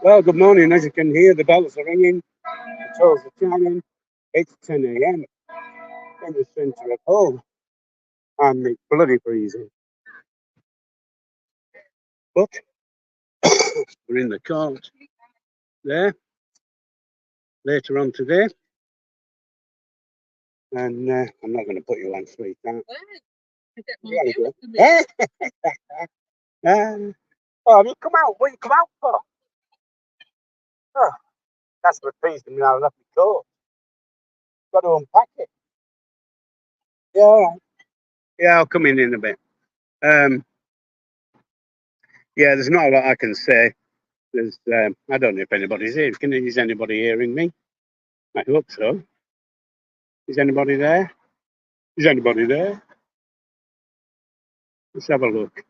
Well, good morning. As you can hear, the bells are ringing, the toes are chiming. It's 10 a.m. in the centre of Hull, and it's bloody freezing. But we're in the court there later on today, and I'm not going to put you on sweet. Oh, have you come out? What you come out for? Oh, that's what pleased me now. I left my coat. Got to unpack it. Yeah, all right. Yeah, I'll come in a bit. Yeah, there's not a lot I can say. There's, I don't know if anybody's here. Is anybody hearing me? I hope so. Is anybody there? Is anybody there? Let's have a look.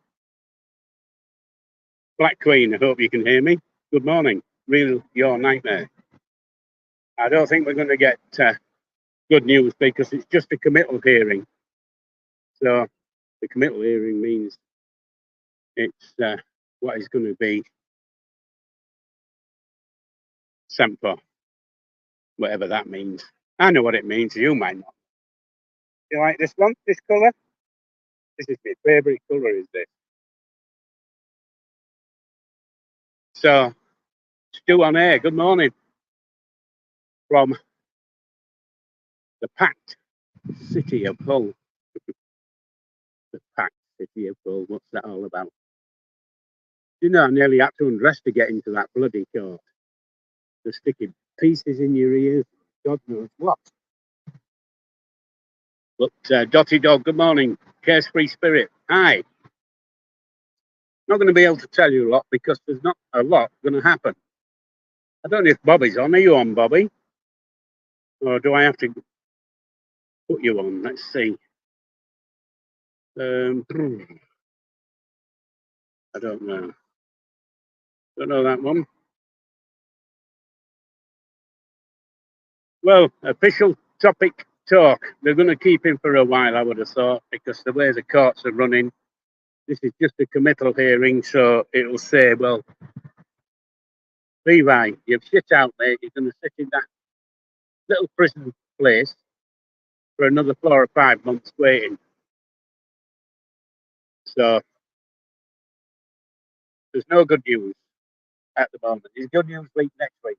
Black Queen, I hope you can hear me. Good morning. Real your nightmare. I don't think we're going to get good news because it's just a committal hearing. So the committal hearing means it's what is going to be sent for, whatever that means. I know what it means. You might not. You like this one? This colour? This is my favourite colour. Is this? So, Stu on air. Good morning from the packed city of Hull. The packed city of Hull. What's that all about? You know, I nearly had to undress to get into that bloody court. The sticky pieces in your ears. God knows what. But Dotty Dog, good morning. Carefree Spirit. Hi. Not going to be able to tell you a lot because there's not a lot going to happen. I don't know if Bobby's on. Are you on, Bobby? Or do I have to put you on? Let's see. I don't know. Don't know that one. Well, official topic talk. They're going to keep him for a while, I would have thought, because the way the courts are running, this is just a committal hearing, so it'll say, well, Levi, you've shit out, mate. You're going to sit in that little prison place for another 4 or 5 months waiting. So there's no good news at the moment. There's good news week next week.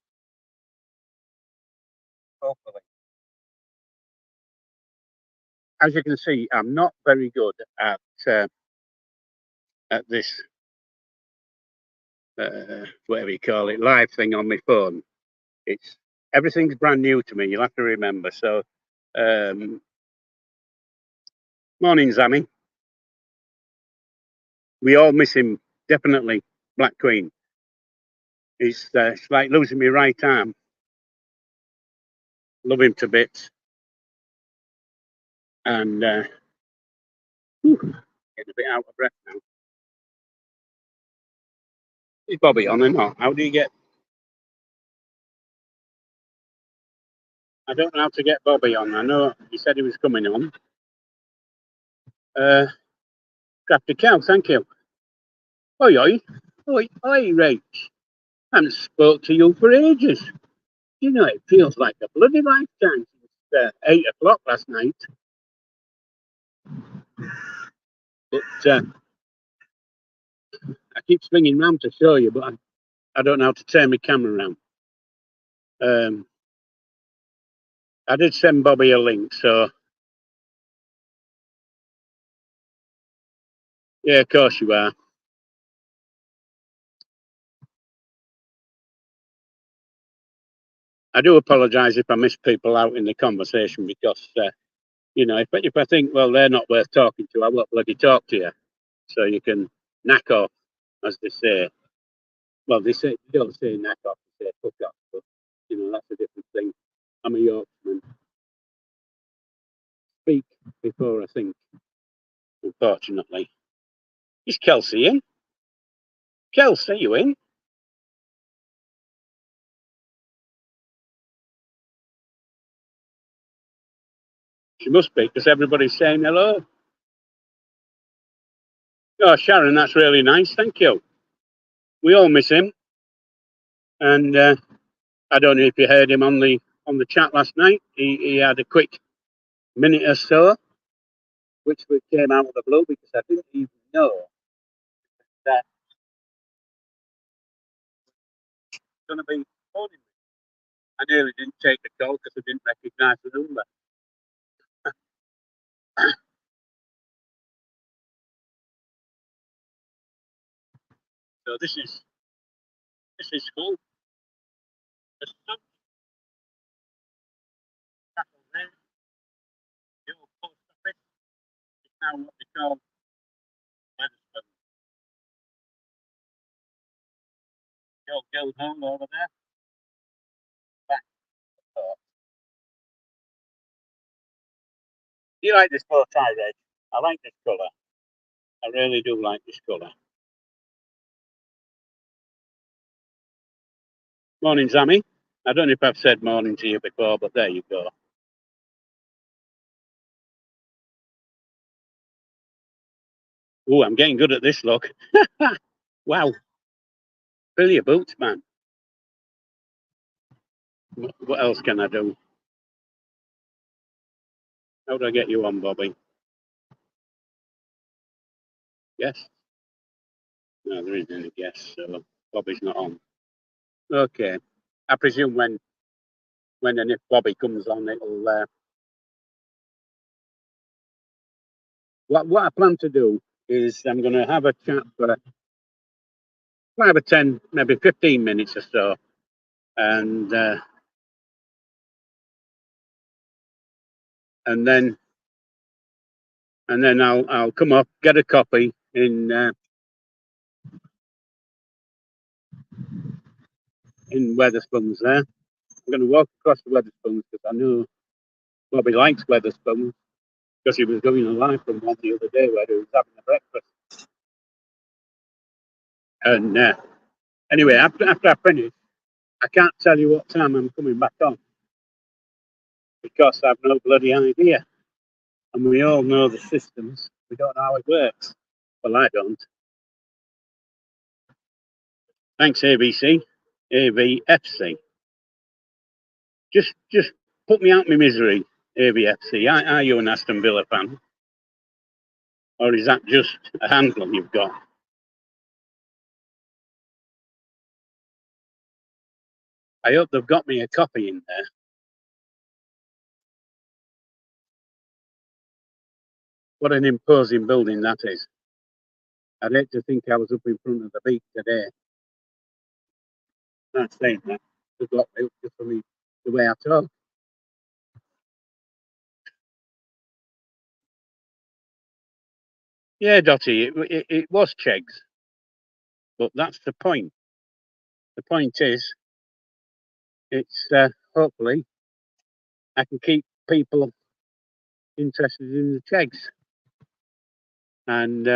Hopefully. As you can see, I'm not very good at this whatever you call it, live thing on my phone. Everything's brand new to me. You'll have to remember. So, morning, Zammy. We all miss him, definitely. Black Queen. It's like losing my right arm. Love him to bits. And getting a bit out of breath now. Is Bobby on or not? How do you get? I don't know how to get Bobby on. I know he said he was coming on. Crafty cow, thank you. Oi, oi. Oi, oi, Rach. I haven't spoke to you for ages. You know, it feels like a bloody lifetime since 8 o'clock last night. But I keep swinging round to show you, but I don't know how to turn my camera around. I did send Bobby a link, so yeah, of course you are. I do apologise if I miss people out in the conversation because, you know, if I think, well, they're not worth talking to, I won't bloody talk to you. So you can knack off, as they say. Well, they don't say knack off, they say fuck off, but, you know, that's a different thing. I'm a Yorkshireman. Speak before I think, unfortunately. Is Kelsey in? Kelsey, are you in? She must be, because everybody's saying hello. Oh, Sharon, that's really nice. Thank you. we all miss him. And I don't know if you heard him on the chat last night. He had a quick minute or so, which came out of the blue because I didn't even know that going to be phoning me. I nearly didn't take the call because I didn't recognise the number. So this is cool. The sun castle there, the old post office, is now what they call Weatherspoon. The old guild hall over there. Back top. Do you like this bow tie, Reg? I like this colour. I really do like this colour. Morning, Zammy. I don't know if I've said morning to you before, but there you go. Oh, I'm getting good at this look. Wow. Fill your boots, man. What else can I do? How do I get you on, Bobby? Yes? No, there isn't any guess, so Bobby's not on. Okay. I presume when and if Bobby comes on, it'll... What I plan to do is I'm going to have a chat for 5 or 10, maybe 15 minutes or so. And then I'll come up, get a copy in Weatherspoons there. I'm going to walk across the Weatherspoons because I know Bobby likes Weatherspoons because he was doing a live from one the other day where he was having a breakfast. And anyway, after I finish, I can't tell you what time I'm coming back on because I've no bloody idea. And we all know the systems. We don't know how it works. Well, I don't. Thanks, AVFC. Just put me out my misery, AVFC. Are you an Aston Villa fan? Or is that just a handle you've got? I hope they've got me a copy in there. What an imposing building that is. I'd hate to think I was up in front of the beach today. Not saying that. They've got me just for me the way I talk. Yeah, Dotty, it was Chegs. But that's the point. The point is, it's hopefully I can keep people interested in the Chegs. And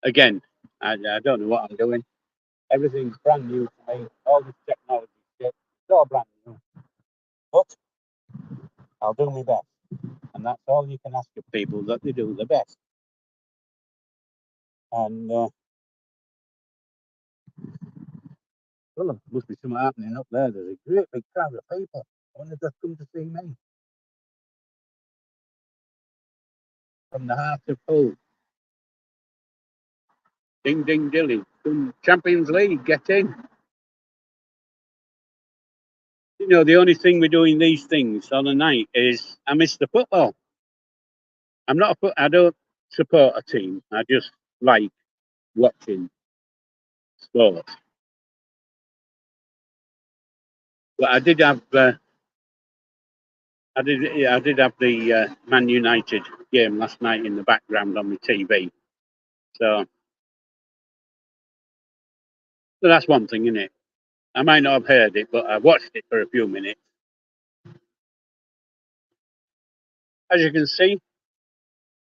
again, I don't know what I'm doing. Everything's brand new to me. All this technology shit, it's all brand new. But I'll do my best. And that's all you can ask of people, that they do the best. And well, there must be something happening up there. There's a great big crowd of people. I wonder if they've come to see me. From the heart of Hull. Ding, ding, dilly. Champions League, get in. You know, the only thing we're doing these things on a night is I miss the football. I don't support a team. I just like watching sport. But I did have I did have the Man United game last night in the background on my TV. So that's one thing, isn't it? I might not have heard it, but I watched it for a few minutes. As you can see,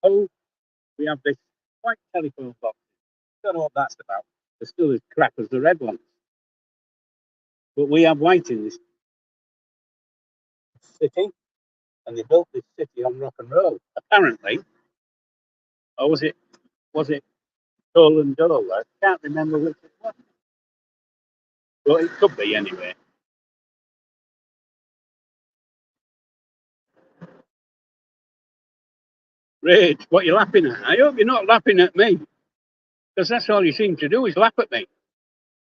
we have this white telephone box. Don't know what that's about. They're still as crap as the red ones. But we have white in this city, and they built this city on rock and roll. Apparently, or was it Poland Dole. I can't remember which it was. But it could be anyway. Rage, what are you laughing at? I hope you're not laughing at me, because that's all you seem to do is laugh at me.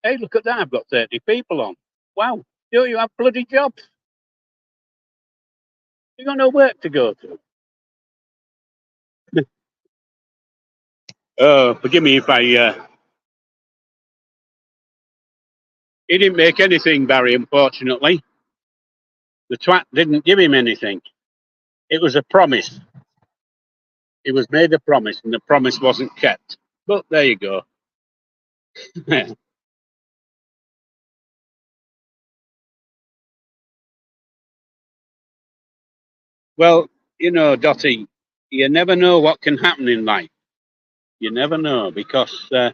Hey, look at that, I've got 30 people on. Wow, don't you have bloody jobs? You got no work to go to. Oh, forgive me if he didn't make anything, Barry, unfortunately. The twat didn't give him anything. It was a promise. It was made a promise, and the promise wasn't kept. But there you go. Well, you know, Dottie, you never know what can happen in life. You never know, because I've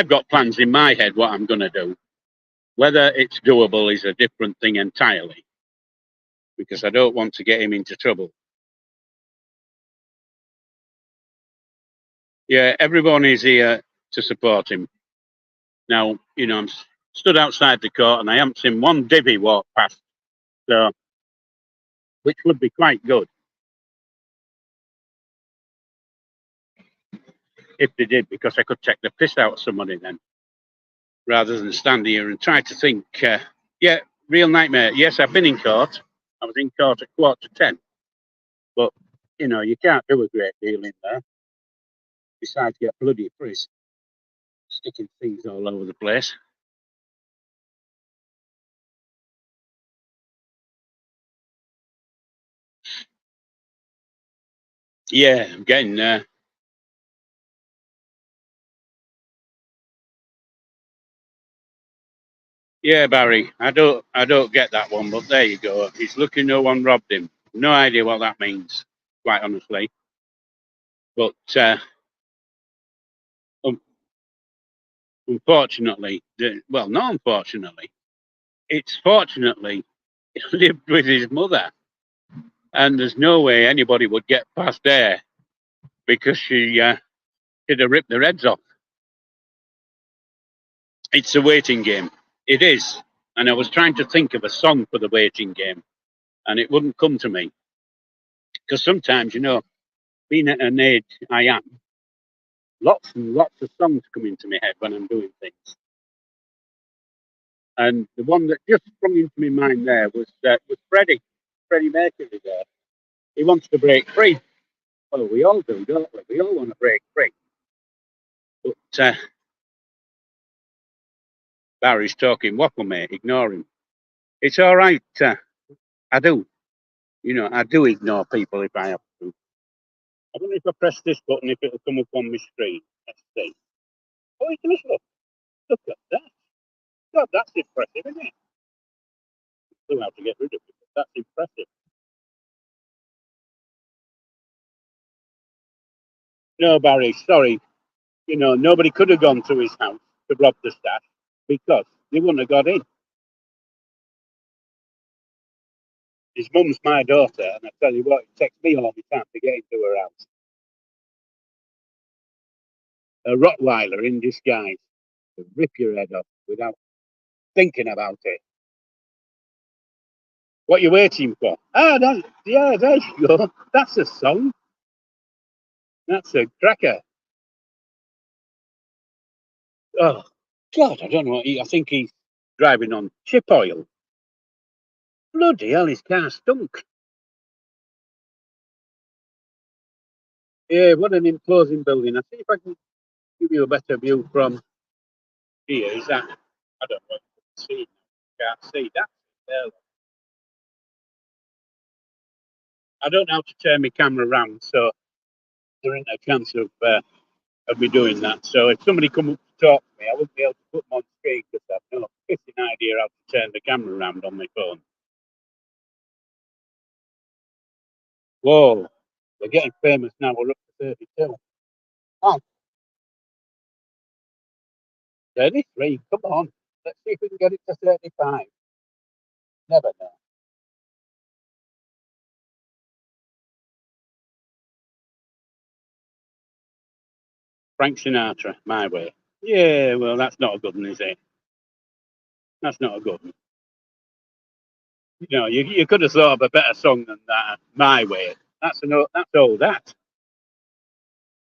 got plans in my head what I'm going to do. Whether it's doable is a different thing entirely, because I don't want to get him into trouble. Yeah, everyone is here to support him. Now, you know, I'm stood outside the court and I haven't seen one divvy walk past, so which would be quite good if they did, because I could take the piss out of somebody then, rather than stand here and try to think. Yeah, real nightmare. Yes, I've been in court. I was in court at 9:45, but you know, you can't do a great deal in there. Besides, get bloody frizz, sticking things all over the place. Yeah, I'm getting there. Yeah, Barry, I don't get that one, but there you go. He's lucky no one robbed him. No idea what that means, quite honestly. But un- unfortunately, well, not unfortunately, it's fortunately he lived with his mother, and there's no way anybody would get past there because she'd have ripped their heads off. It's a waiting game. It is, and I was trying to think of a song for the waiting game, and it wouldn't come to me because sometimes, you know, being at an age I am, lots and lots of songs come into my head when I'm doing things. And the one that just sprung into my mind there was Freddie. Freddie Mercury there. He wants to break free. Well, we all do, don't we? We all want to break free. But Barry's talking waffle, mate. Ignore him. It's all right. I do. You know, I do ignore people if I have to. I wonder if I press this button, if it'll come up on my screen. Let's see. Oh, it does look. Look at that. God, that's impressive, isn't it? Still have to get rid of it, but that's impressive. No, Barry, sorry. You know, nobody could have gone to his house to rob the stash because they wouldn't have got in. His mum's my daughter, and I tell you what, it takes me all the time to get into her house. A Rottweiler in disguise to rip your head off without thinking about it. What are you waiting for? Ah, yeah, there you go. That's a song. That's a cracker. Oh, God, I don't know. I think he's driving on chip oil. Bloody hell, his car stunk. Yeah, what an imposing building. I see if I can give you a better view from here. Is that? I don't know. If you can see. Can't see that. There. I don't know how to turn my camera around, so there ain't a chance of me doing that. So if somebody come up to talk to me, I wouldn't be able to put them on screen because I've no fifteen idea how to turn the camera around on my phone. Whoa, we're getting famous now. We're up to 32. Oh, 33. Come on. Let's see if we can get it to 35. Never know. Frank Sinatra, My Way. Yeah, well, that's not a good one, is it? That's not a good one. You know, you could have thought of a better song than that. My Way. That's old. That.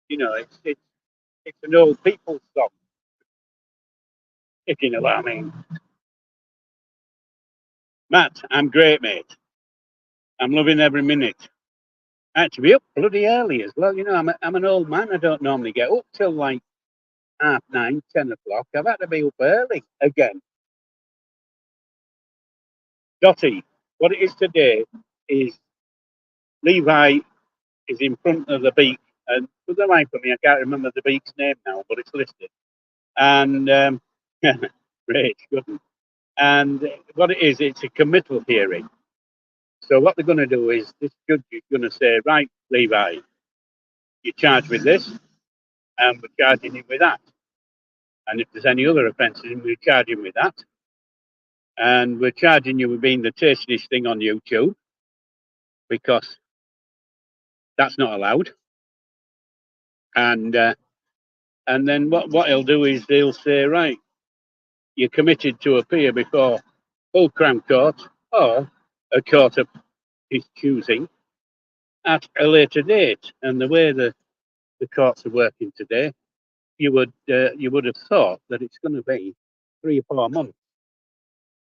You know, it's an old people's song. If you know what I mean. Matt, I'm great, mate. I'm loving every minute. I had to be up bloody early as well. You know, I'm an old man. I don't normally get up till like 9:30, 10 o'clock. I've had to be up early again. Dotty, what it is today is Levi is in front of the beak, and for the life of me, I can't remember the beak's name now, but it's listed. And great, good. And what it is, it's a committal hearing. So what they're going to do is this judge is going to say, right, Levi, you're charged with this, and we're charging him with that. And if there's any other offences, we're charging with that. And we're charging you with being the tastiest thing on YouTube because that's not allowed. And then what he'll do is he'll say, right, you're committed to appear before full Crown Court or a court of his choosing at a later date. And the way the courts are working today, you would have thought that it's going to be 3 or 4 months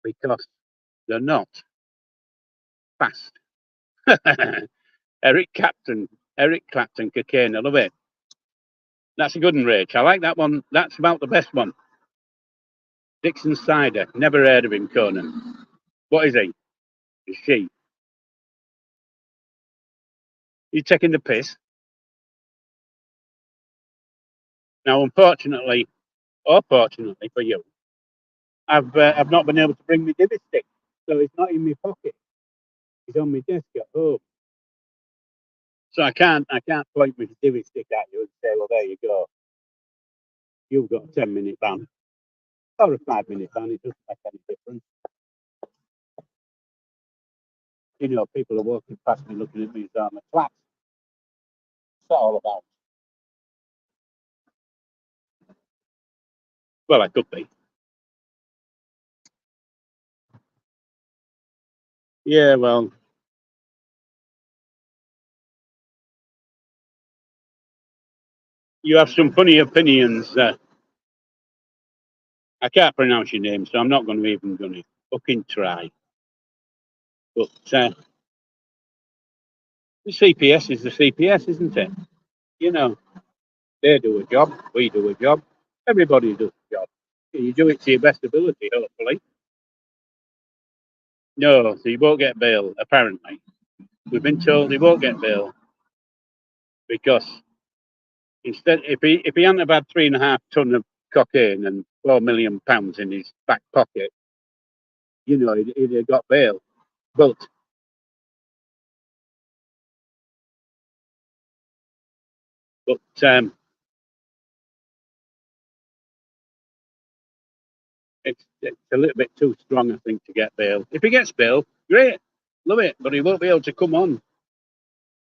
because they're not fast. Eric Clapton, Cocaine, I love it. That's a good one, Rach. I like that one. That's about the best one. Dixon Cider, never heard of him, Conan. What is he? Is she? You taking the piss? Now, unfortunately, or fortunately for you, I've not been able to bring my divvy stick, so it's not in my pocket. It's on my desk at home. So I can't point my divvy stick at you and say, well, there you go. You've got a 10-minute ban or a 5-minute ban. It doesn't make any difference. You know, people are walking past me looking at me as I'm a twat. What's that all about? Well, I could be. Yeah, well, you have some funny opinions. I can't pronounce your name, so I'm not going to even going to fucking try. But the CPS is the CPS, isn't it? You know, they do a job, we do a job, everybody does a job. You do it to your best ability, hopefully. No, so you won't get bail, apparently. We've been told he won't get bail because instead, if he hadn't have had 3.5 tons of cocaine and £4 million in his back pocket, you know, he'd have got bail. But it's a little bit too strong, I think, to get bail. If he gets bail, great, love it, but he won't be able to come on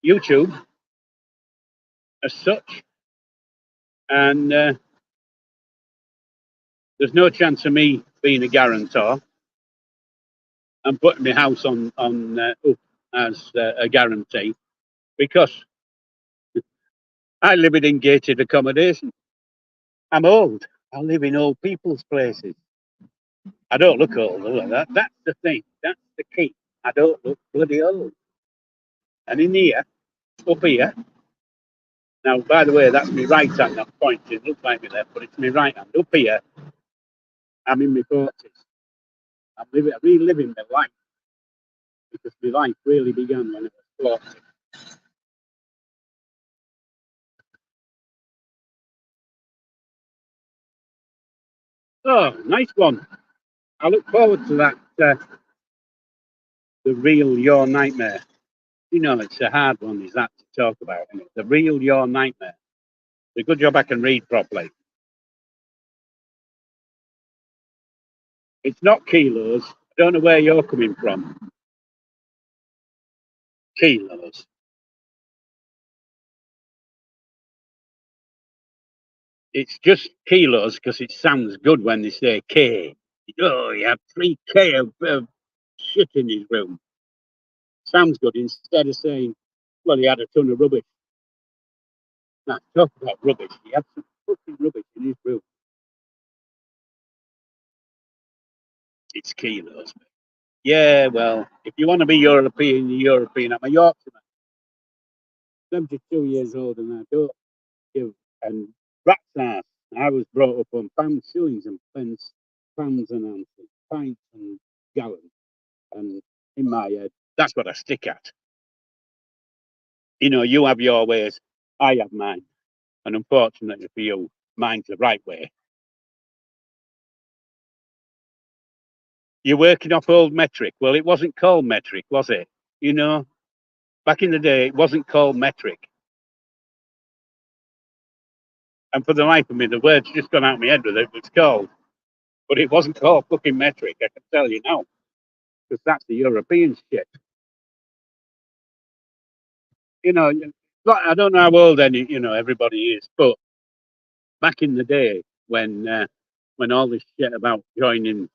YouTube as such, and there's no chance of me being a guarantor and putting my house on up as a guarantee because I live in gated accommodation. I'm old. I live in old people's places. I don't look old. That's the thing. That's the key. I don't look bloody old. And in here, up here, now, by the way, that's my right hand I'm pointing. It looks like my left, but it's my right hand. Up here, I'm in my 40s. I'm reliving my life because my life really began when I was 40. Oh, nice one. I look forward to that. The real Your Nightmare. You know, it's a hard one, is that to talk about? Isn't it? The real Your Nightmare. It's a good job I can read properly. It's not kilos. I don't know where you're coming from. Kilos. It's just kilos because it sounds good when they say K. Oh, he had 3K of shit in his room. Sounds good instead of saying, well, he had a ton of rubbish. Now, talk about rubbish. He had some fucking rubbish in his room. It's kilos. Yeah, well, if you want to be European, you're European. I'm a Yorkshireman. 72 years old and I don't give and rat's ass. I was brought up on pounds, shillings and pence, pounds and ounces, pints and gallons. And in my head, that's what I stick at. You know, you have your ways, I have mine. And unfortunately for you, mine's the right way. You're working off old metric. Well, it wasn't called metric, was it? You know, back in the day, it wasn't called metric. And for the life of me, the word's just gone out of my head with it. It's called, but it wasn't called fucking metric. I can tell you now, because that's the European shit. You know, I don't know how old everybody is, but back in the day when all this shit about joining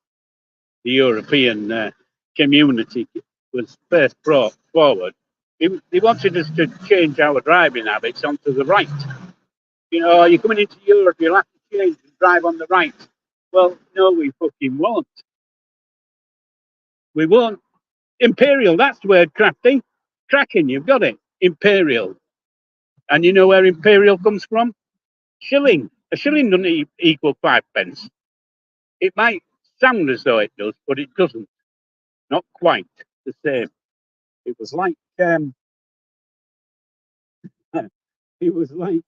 the European community was first brought forward, they wanted us to change our driving habits onto the right. You know, you're coming into Europe, you'll have to change and drive on the right. Well, no, we fucking won't. We won't. Imperial, that's the word, crafty. Cracking, you've got it. Imperial. And you know where Imperial comes from? Shilling. A shilling doesn't equal 5 pence. It might sound as though it does, but it doesn't. Not quite the same. It was like it was like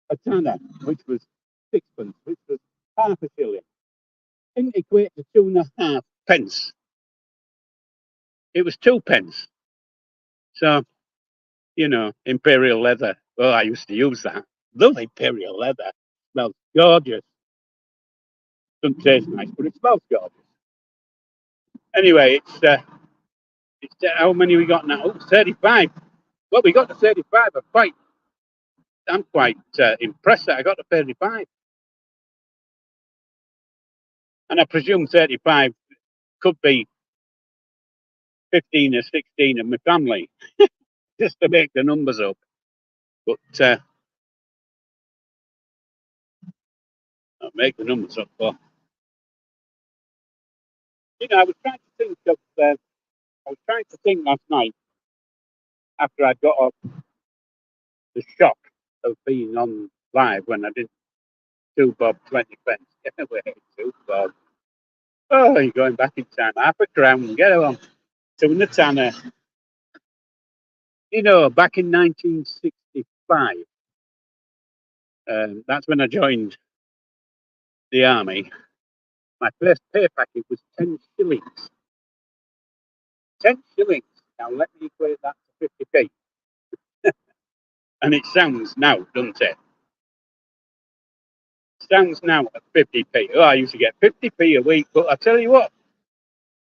a tanner, which was 6 pence, which was half a shilling. Didn't equate to 2.5 pence. It was 2 pence. So, you know, Imperial leather. Well, I used to use that. Love Imperial leather. Smells gorgeous. Doesn't taste nice, but it smells gorgeous. Anyway, it's how many we got now? Oh, 35. Well, we got to 35. I'm quite impressed that I got to 35. And I presume 35 could be 15 or 16 of my family, just to make the numbers up. But I'll make the numbers up. But, you know, I was trying to think last night after I got off the shock of being on live when I did 2 bob 20 pence. Get away, 2 bob. Oh, you're going back in time. Half a crown, get on. Two in the tanner. You know, back in 1965, that's when I joined the army. My first pay packet was 10 shillings. 10 shillings. Now let me equate that to 50p. And it sounds now, doesn't it? Sounds now at 50p. Oh, I used to get 50p a week, but I tell you what,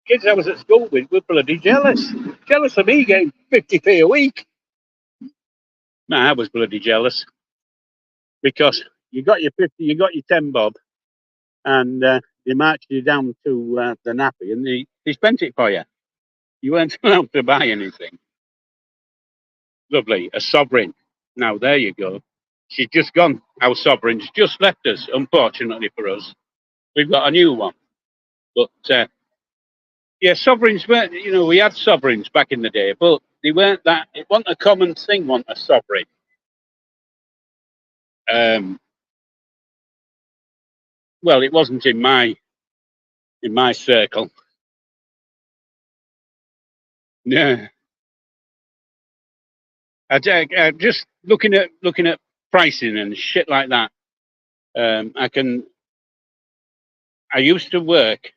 kids I was at school with were bloody jealous. Jealous of me getting 50p a week. No, I was bloody jealous because you got your 50, you got your 10 bob, and they marched you down to the nappy and they spent it for you. You weren't allowed to buy anything. Lovely. A sovereign. Now, there you go. She's just gone. Our sovereign's just left us, unfortunately for us. We've got a new one. But, yeah, sovereigns weren't, you know, we had sovereigns back in the day, but they weren't that, it wasn't a common thing, want a sovereign. Well, it wasn't in my circle. Yeah. I just looking at pricing and shit like that. I used to work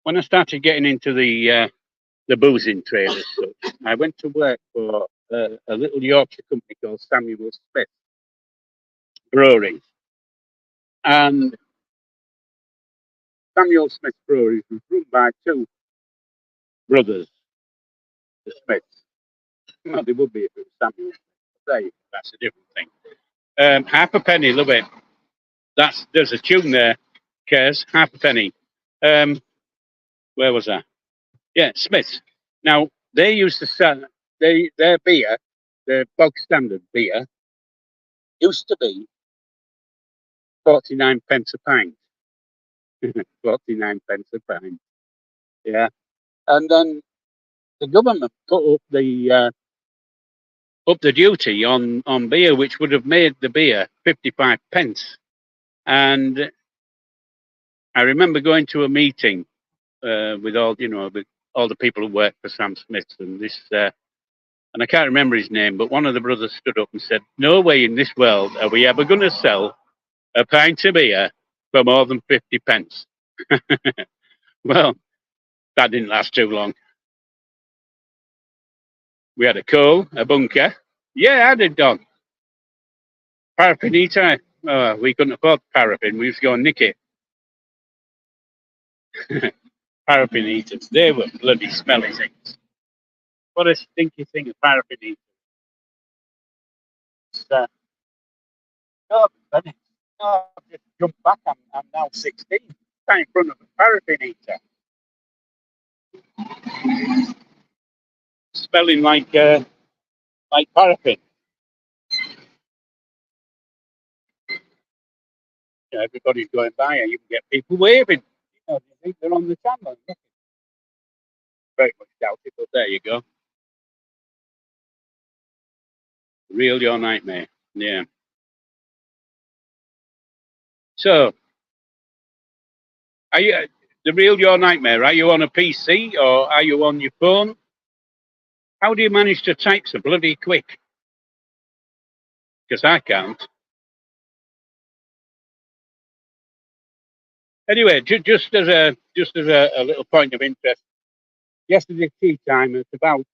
when I started getting into the boozing trade as such. I went to work for a little Yorkshire company called Samuel Smith Brewery, and Samuel Smith Brewery was run by two brothers, the Smiths. Well, they would be if it was Samuel. There, that's a different thing. Half a penny, love it. There's a tune there, Cares, half a penny. Where was I? Yeah, Smith's. Now they used to sell their beer, their bog standard beer, used to be 49 pence a pint. 49 pence a pint. Yeah. And then the government put up the duty on beer, which would have made the beer 55 pence. And I remember going to a meeting with all the people who work for Sam Smith's and this, and I can't remember his name, but one of the brothers stood up and said, "No way in this world are we ever going to sell a pint of beer for more than 50 pence." Well, that didn't last too long. We had a coal, a bunker. Yeah, I did, Don. Paraffin heater. Oh, we couldn't afford paraffin. We used to go and nick it. Paraffin heaters. They were bloody smelly things. What a stinky thing, a paraffin heater. Oh, I've just jumped back. I'm now 16. Sat in front of a paraffin heater. Smelling like paraffin. Everybody's going by and you can get people waving. You think they're on the channel. Very much doubt it, but there you go. Real your nightmare. Yeah. So, are you the real your nightmare? Are you on a PC or are you on your phone? How do you manage to type so bloody quick? Because I can't. Anyway, just as a little point of interest, yesterday tea time at about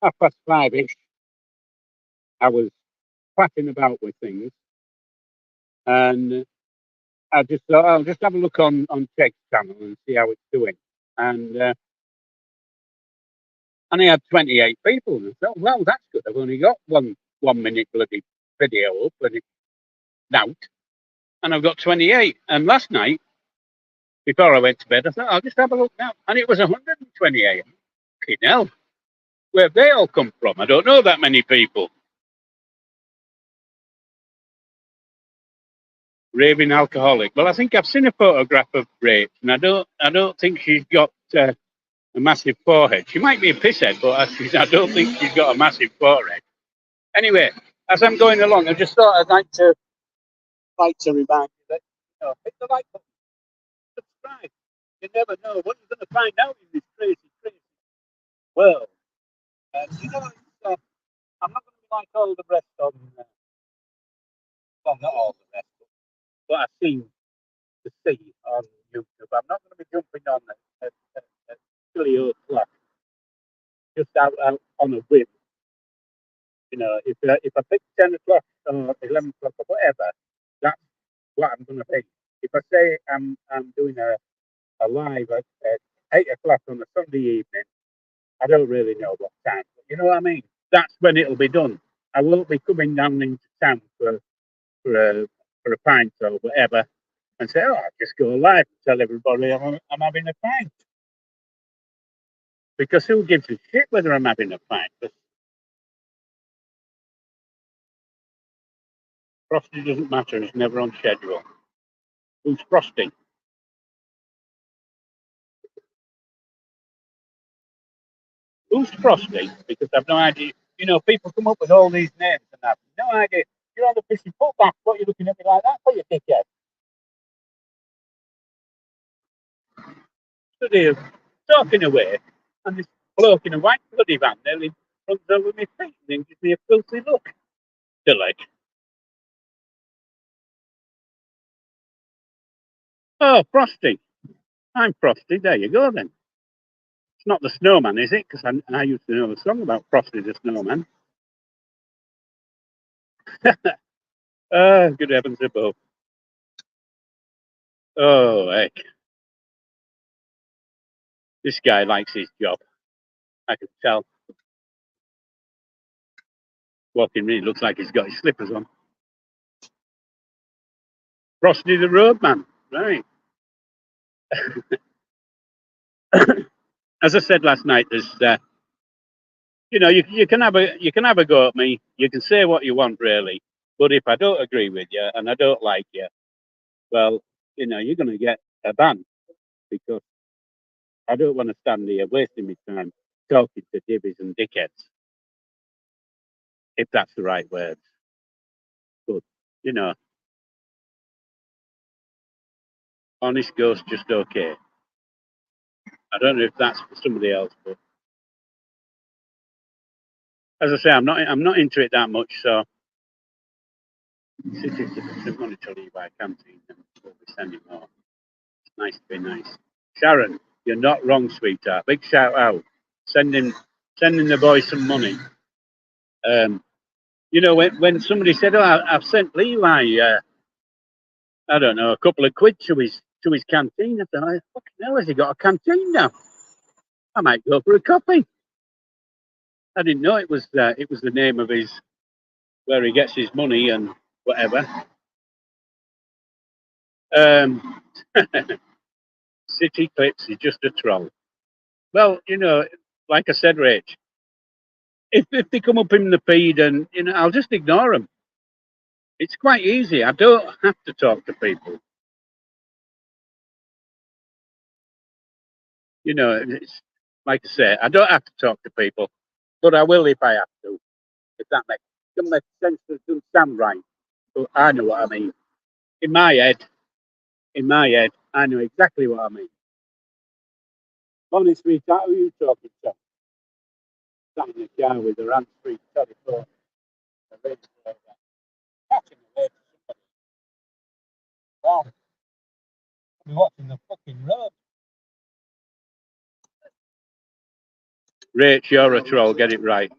5:30ish, I was prattling about with things, and I just thought I'll just have a look on Tech's channel and see how it's doing. And I had 28 people. And I thought, well, that's good. I've only got one minute bloody video up, bloody nout, and I've got 28. And last night, before I went to bed, I thought I'll just have a look now, and it was 128. Fucking hell, where have they all come from? I don't know that many people. Raving alcoholic. Well, I think I've seen a photograph of Rach, and I don't think she's got a massive forehead. She might be a pisshead, but I don't think she's got a massive forehead. Anyway, as I'm going along, I just thought I'd like to remind you that hit the like button, subscribe. You never know what you're going to find out in this crazy world. And I'm not going to be like all the rest on, well, not all the rest, but what I've seen to see on YouTube. I'm not going to be jumping on a silly old clock just out on a whim. If I pick 10 o'clock or 11 o'clock or whatever, that's what I'm going to pick. If I say I'm doing a live at 8 o'clock on a Sunday evening, I don't really know what time. But you know what I mean? That's when it'll be done. I won't be coming down into town for a pint or whatever and say, "Oh, I'll just go live and tell everybody I'm having a pint." Because who gives a shit whether I'm having a pint? But Frosty doesn't matter. It's never on schedule. Who's Frosty? Who's Frosty? Because I've no idea. People come up with all these names and I've no idea. You're on the fishing footback. What are you looking at me like that for, you dickhead? Stood here talking away, and this bloke in a white bloody van nearly runs over my feet and then gives me a filthy look. Like, oh, Frosty. I'm Frosty. There you go then. It's not the snowman, is it? Because I used to know the song about Frosty the Snowman. Oh, good heavens above. Oh, heck. This guy likes his job. I can tell. walking in, looks like he's got his slippers on. Frosty the Roadman, right? As I said last night, there's you can have a go at me. You can say what you want, really. But if I don't agree with you and I don't like you, well, you're going to get a ban, because I don't want to stand here wasting my time talking to divvies and dickheads, if that's the right word. But honest ghost, just okay. I don't know if that's for somebody else, but as I say, I'm not into it that much. So, cities to monitor by canteen and we'll be sending more. It's nice to be nice. Sharon, you're not wrong, sweetheart. Big shout out. Sending the boy some money. When somebody said, "Oh, I've sent Levi, I don't know, a couple of quid to his canteen," I thought, "Fucking hell, has he got a canteen now? I might go for a coffee." I didn't know it was the name of his, where he gets his money and whatever. City Clips is just a troll. Well, like I said, Rach, if they come up in the feed, and I'll just ignore them. It's quite easy. I don't have to talk to people. It's like I say, I don't have to talk to people, but I will if I have to. If that doesn't make sense, it doesn't sound right. But I know what I mean. In my head, I know exactly what I mean. Morning, sweetheart, who are you talking to? Sat in the car with her hands-free telephone. Wow. I'll be watching the fucking road. Rach, you're a troll, get it right.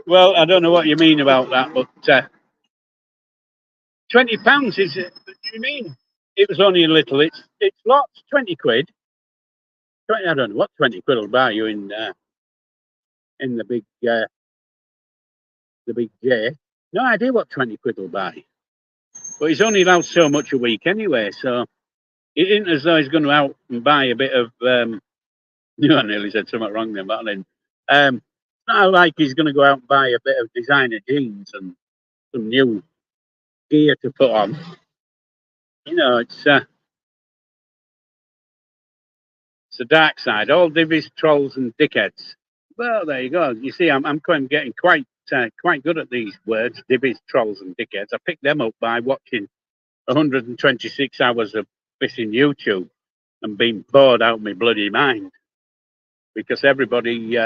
Well, I don't know what you mean about that, but £20 is it? What do you mean? It was only a little. It's lots. 20 quid. I don't know what 20 quid will buy you in the big J. No idea what 20 quid will buy. But he's only allowed so much a week anyway, so it isn't as though he's going to out and buy a bit of. I nearly said something wrong there, Madeline. It's not like he's going to go out and buy a bit of designer jeans and some new gear to put on. It's the dark side. All divvies, trolls, and dickheads. Well, there you go. You see, I'm getting quite good at these words: divvies, trolls, and dickheads. I picked them up by watching 126 hours of fishing YouTube and being bored out of my bloody mind, because everybody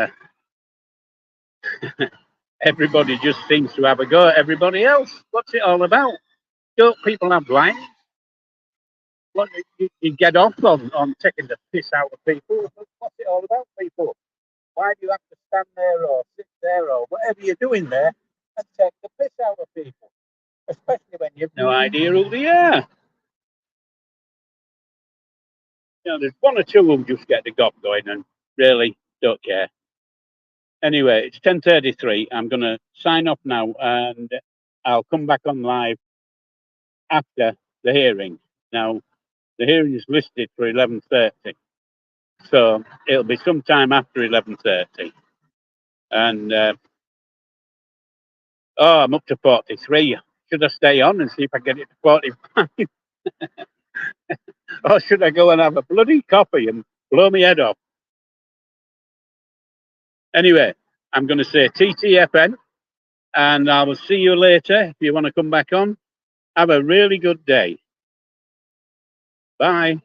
just seems to have a go at everybody else. What's it all about? Don't people have lives? What, you get off on taking the piss out of people? What's it all about, people? Why do you have to stand there or sit there or whatever you're doing there and take the piss out of people? Especially when you've no idea who they are. There's one or two who just get the gob going and really don't care. Anyway, it's 10:33. I'm going to sign off now, and I'll come back on live after the hearing. Now, the hearing is listed for 11:30, so it'll be sometime after 11:30. And I'm up to 43. Should I stay on and see if I get it to 45? Or should I go and have a bloody coffee and blow my head off? Anyway, I'm going to say TTFN, and I will see you later if you want to come back on. Have a really good day. Bye.